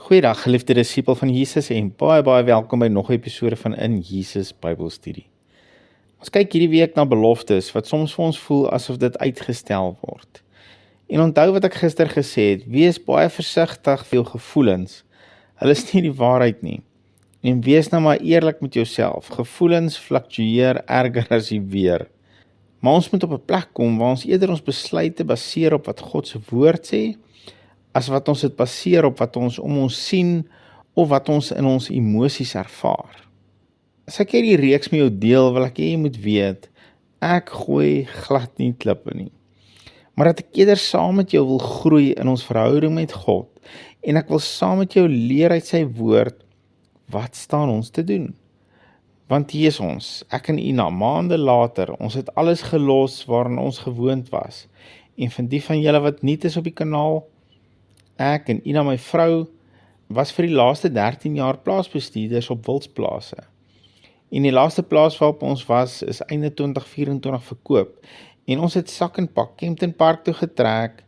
Goeiedag geliefde disipel van Jesus en baie welkom by nog 'n episode van In Jesus Bybelstudie. Ons kyk hierdie week na beloftes wat soms vir ons voel asof dit uitgestel word. En onthou wat ek gister gesê het, wees baie versigtig vir jou gevoelens. Hulle is nie die waarheid nie. En wees nou maar eerlik met jouself. Gevoelens fluktueer erger as die weer. Maar ons moet op 'n plek kom waar ons eerder ons besluite baseer op wat God se woord sê, as wat ons dit baseer op wat ons om ons sien of wat ons in ons emosies ervaar. As ek hierdie reeks met jou deel, wil ek hê jy moet weet, ek gooi glad nie klippe nie. Maar dat ek eerder saam met jou wil groei in ons verhouding met God en ek wil saam met jou leer uit sy woord, wat staan ons te doen? Want hier is ons, ek en Ina, maande later, ons het alles gelos waarin ons gewoond was. En van die van julle wat nuut is op die kanaal, ek en Ina, my vrou, was vir die laaste 13 jaar plaasbestuurders op wildsplase. En die laaste plaas waarop ons was, is einde 2024 verkoop. En ons het sak en pak Kempton Park toe getrek,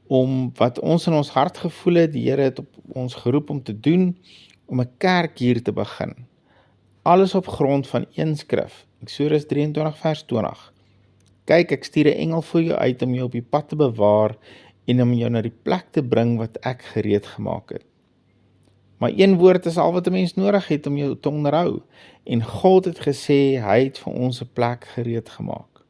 om wat ons in ons hart gevoel het, die Here het op ons geroep om te doen, om 'n kerk hier te begin. Alles op grond van een skrif, Eksodus 23 vers 20. Kyk, ek stuur 'n engel voor jou uit om jou op die pad te bewaar, en om jou na die plek te bring wat ek gereed gemaak het. Maar een woord is al wat 'n mens nodig het om jou te onderhou, en God het gesê, hy het vir ons 'n plek gereed gemaak.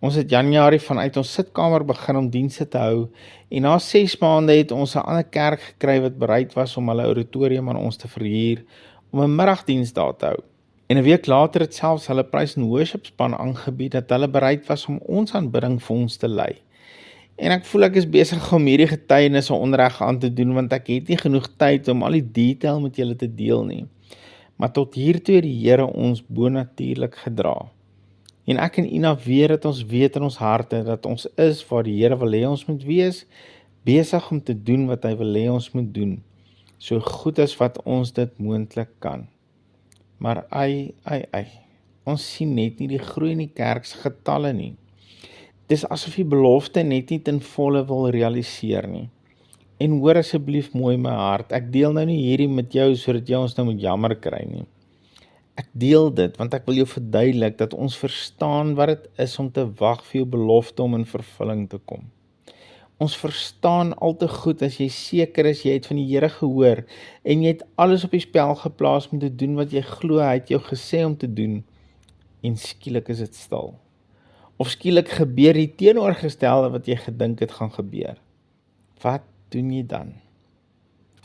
Ons het Januarie vanuit ons sitkamer begin om dienste te hou, en na 6 maande het ons 'n ander kerk gekry wat bereid was om hulle auditorium aan ons te verhuur, om 'n middagdiens daar te hou. En 'n week later het selfs hulle praise and worship span aangebied dat hulle bereid was om ons aanbidding vir ons te lei. En ek voel ek is besig om hierdie getuienisse onderrig aan te doen, want ek het nie genoeg tyd om al die detail met julle te deel nie. Maar tot hiertoe het die Here ons bonatuurlik gedra. En ek en Ina weet dat ons weet in ons harte, dat ons is waar die Here wil hê ons moet wees, besig om te doen wat hy wil hê ons moet doen, so goed as wat ons dit moontlik kan. Maar ons sien net nie die groei in die kerk se getalle nie. Dis asof die belofte net nie ten volle wil realiseer nie. En hoor asseblief mooi my hart, ek deel nou nie hierdie met jou sodat jy ons nou moet jammer kry nie. Ek deel dit want ek wil jou verduidelik dat ons verstaan wat dit is om te wag vir jou belofte om in vervulling te kom. Ons verstaan al te goed as jy seker is jy het van die Here gehoor en jy het alles op die spel geplaas om te doen wat jy glo hy het jou gesê om te doen, en skielik is dit stil. Of skielik gebeur die teenoorgestelde wat jy gedink het gaan gebeur. Wat doen jy dan?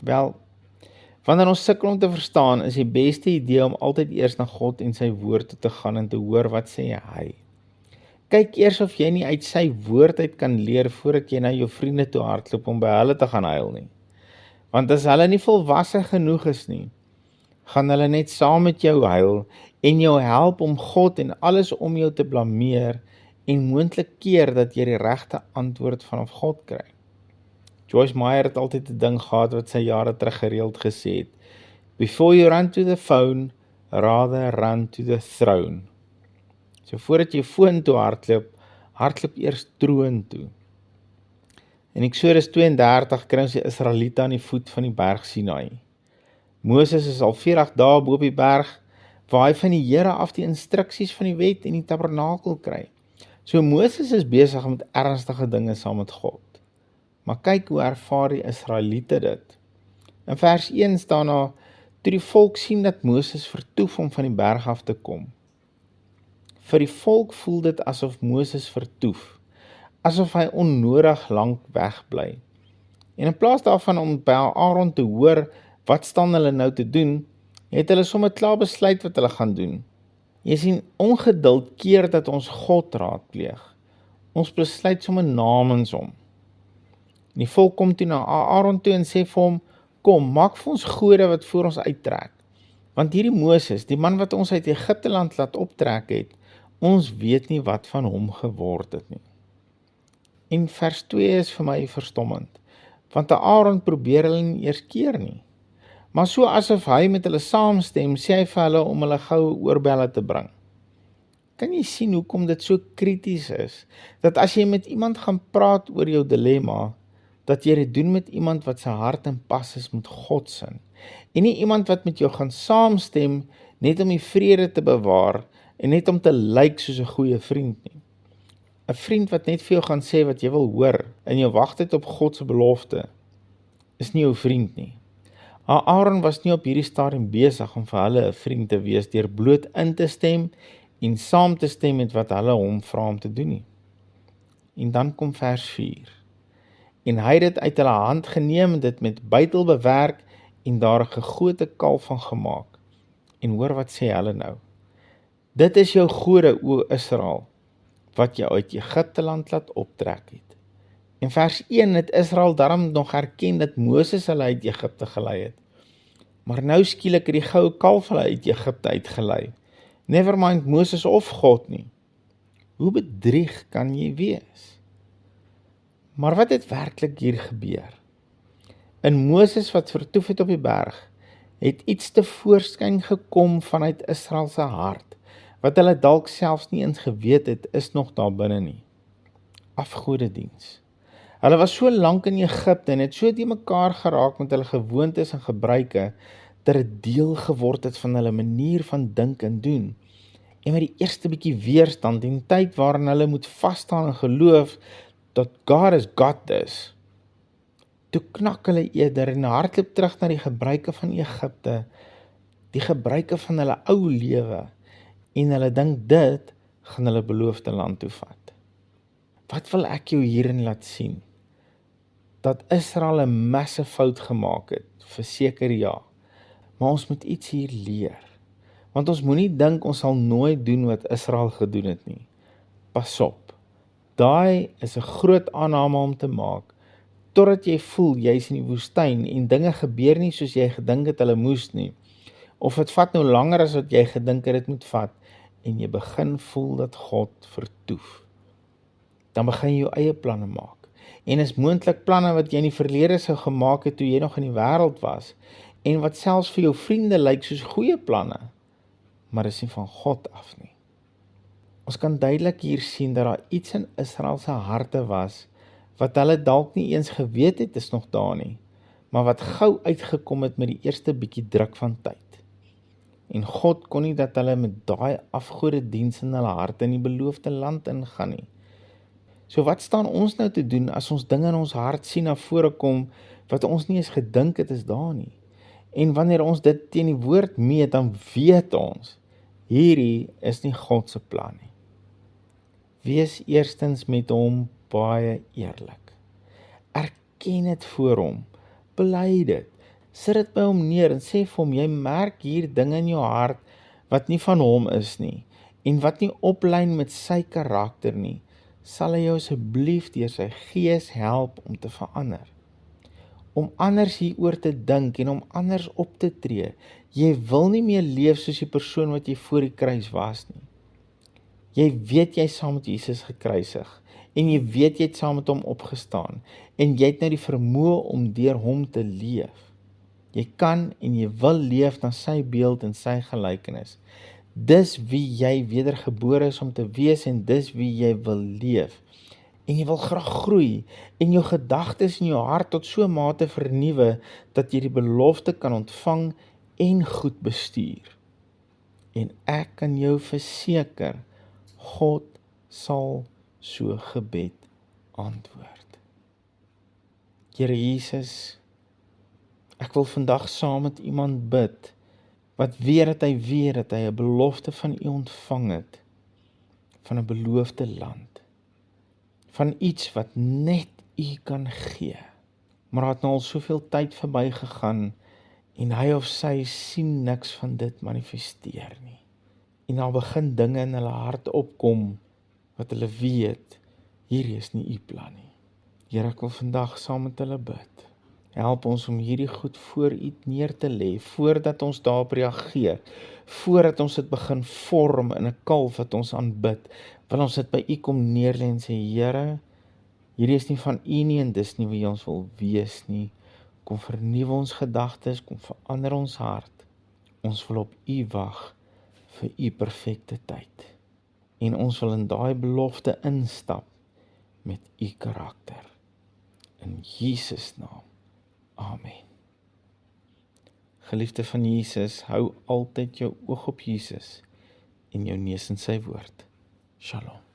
Wel, wanneer ons sukkel om te verstaan, is die beste idee om altyd eers na God en sy woord toe te gaan en te hoor wat sê hy. Kyk eers of jy nie uit sy woord uit kan leer voordat jy na jou vriende toe hardloop om by hulle te gaan huil nie. Want as hulle nie volwasse genoeg is nie, gaan hulle net saam met jou huil en jou help om God en alles om jou te blameer en moontlik keer dat jy die regte antwoord vanaf God kry. Joyce Meyer het altyd 'n ding gehad wat sy jare terug gereeld gesê het, before you run to the phone, rather run to the throne. So voordat jy foon toe hardloop eers troon toe. In Eksodus 32 kry ons die Israeliete aan die voet van die berg Sinai. Moses is al 40 dae bo op die berg, waar hy van die Here af die instruksies van die wet en die tabernakel kry. So Moses is besig met ernstige dinge saam met God. Maar kyk hoe ervaar die Israeliete dit. In vers 1 staan daar, toe die volk sien dat Moses vertoef om van die berg af te kom. Vir die volk voel dit asof Moses vertoef, asof hy onnodig lank wegbly. En in plaas daarvan om by Aaron te hoor, wat staan hulle nou te doen, het hulle sommer klaar besluit wat hulle gaan doen. Jy sien, ongeduld keer dat ons God raadpleeg. Ons besluit sommer namens hom. En die volk kom toe na Aaron toe en sê vir hom, kom, maak vir ons gode wat voor ons uittrek. Want hierdie Moses, die man wat ons uit Egipte land laat optrek het, ons weet nie wat van hom geword het nie. En vers 2 is vir my verstommend, want Aaron probeer hulle nie eers keer nie. Maar so asof hy met hulle saamstem, sê hy vir hulle om hulle goue oorbelle te bring. Kan jy sien hoekom dit so krities is, dat as jy met iemand gaan praat oor jou dilemma, dat jy dit doen met iemand wat sy hart in pas is met God se, en nie iemand wat met jou gaan saamstem, net om die vrede te bewaar, en net om te lyk soos 'n goeie vriend nie. 'n Vriend wat net vir jou gaan sê wat jy wil hoor, in jou wagtyd op God se belofte, is nie jou vriend nie. Aaron was nie op hierdie stadium besig om vir hulle 'n vriend te wees, deur bloot in te stem, en saam te stem met wat hulle hom vra om te doen nie. En dan kom vers 4. En hy het dit uit hulle hand geneem en dit met buitel bewerk en daar 'n gegote kalf van gemaak. En hoor wat sê hulle nou. Dit is jou gode, o Israel, wat jou uit Egipte land laat optrek het. In vers 1 het Israel daarom nog erken dat Moses hulle uit Egipte gelei het. Maar nou skielik het die goue kalf hulle uit Egipte uitgelei. Never mind Moses of God nie. Hoe bedrieg kan jy wees? Maar wat het werklik hier gebeur? In Moses wat vertoef het op die berg, het iets tevoorskyn gekom vanuit Israel se hart, wat hulle dalk selfs nie eens geweet het, is nog daar binne nie. Afgodediens. Hulle was so lank in Egipte en het so die mekaar geraak met hulle gewoontes en gebruike, dat dit deel geword het van hulle manier van dink en doen. En met die eerste bietjie weerstand en tyd waarin hulle moet vasstaan en geloof, dat God is God is, toe knak hulle eerder en hardloop terug na die gebruike van Egipte, die gebruike van hulle ou lewe, en hulle dink dit gaan hulle beloofde land toe vat. Wat wil ek jou hierin laat sien? Dat Israel 'n massive fout gemaak het, verseker ja, maar ons moet iets hier leer, want ons moenie dink ons sal nooit doen wat Israel gedoen het nie. Pas op, daai is 'n groot aanname om te maak, totdat jy voel jy's in die woestyn en dinge gebeur nie soos jy gedink het hulle moes nie, of dit vat nou langer as wat jy gedink het dit moet vat, en jy begin voel dat God vertoef. Dan begin jy jou eie planne maak, en is moontlik planne wat jy in die verlede sou gemaak het toe jy nog in die wêreld was, en wat selfs vir jou vriende lyk soos goeie planne, maar is nie van God af nie. Ons kan duidelik hier sien dat daar iets in Israel se harte was, wat hulle dalk nie eens geweet het is nog daar nie, maar wat gou uitgekom het met die eerste bietjie druk van tyd. En God kon nie dat hulle met daai afgodediens in hulle harte in die beloofde land ingaan nie. So wat staan ons nou te doen as ons dinge in ons hart sien na vore kom, wat ons nie eens gedink het is daar nie? En wanneer ons dit teen die woord meet, dan weet ons, hierdie is nie God se plan nie. Wees eerstens met hom baie eerlik. Erken dit voor hom, bely dit, sit dit by hom neer en sê vir hom, jy merk hier dinge in jou hart wat nie van hom is nie, en wat nie oplyn met sy karakter nie, sal hy jou asseblief deur sy gees help om te verander. Om anders hieroor te dink en om anders op te tree. Jy wil nie meer leef soos die persoon wat jy voor die kruis was nie. Jy weet jy is saam met Jesus gekruisig, en jy weet jy het saam met hom opgestaan, en jy het nou die vermoë om deur hom te leef. Jy kan en jy wil leef na sy beeld en sy gelykenis. Dis wie jy wedergebore is om te wees en dis wie jy wil leef. En jy wil graag groei en jou gedagtes en jou hart tot so 'n mate vernuwe dat jy die belofte kan ontvang en goed bestuur. En ek kan jou verseker, God sal so gebed antwoord. Here Jesus, ek wil vandag saam met iemand bid, wat weet dat hy 'n belofte van U ontvang het, van 'n beloofde land, van iets wat net U kan gee, maar het nou al soveel tyd verby gegaan, en hy of sy sien niks van dit manifesteer nie, en dan begin dinge in hulle hart opkom, wat hulle weet, hierdie is nie U plan nie. Here, ek wil vandag saam met hulle bid. Help ons om hierdie goed voor U neer te lê, voordat ons daarop reageer, voordat ons dit begin vorm in 'n kalf wat ons aanbid, wil ons dit by U kom neerlê en sê, Here, hierdie is nie van U nie en dis nie wie ons wil wees nie. Kom vernuwe ons gedagtes, kom verander ons hart. Ons wil op U wag vir U perfekte tyd. En ons wil in daai belofte instap met U karakter. In Jesus naam. Amen. Geliefde van Jesus, hou altyd jou oog op Jesus en jou neus in sy woord. Shalom.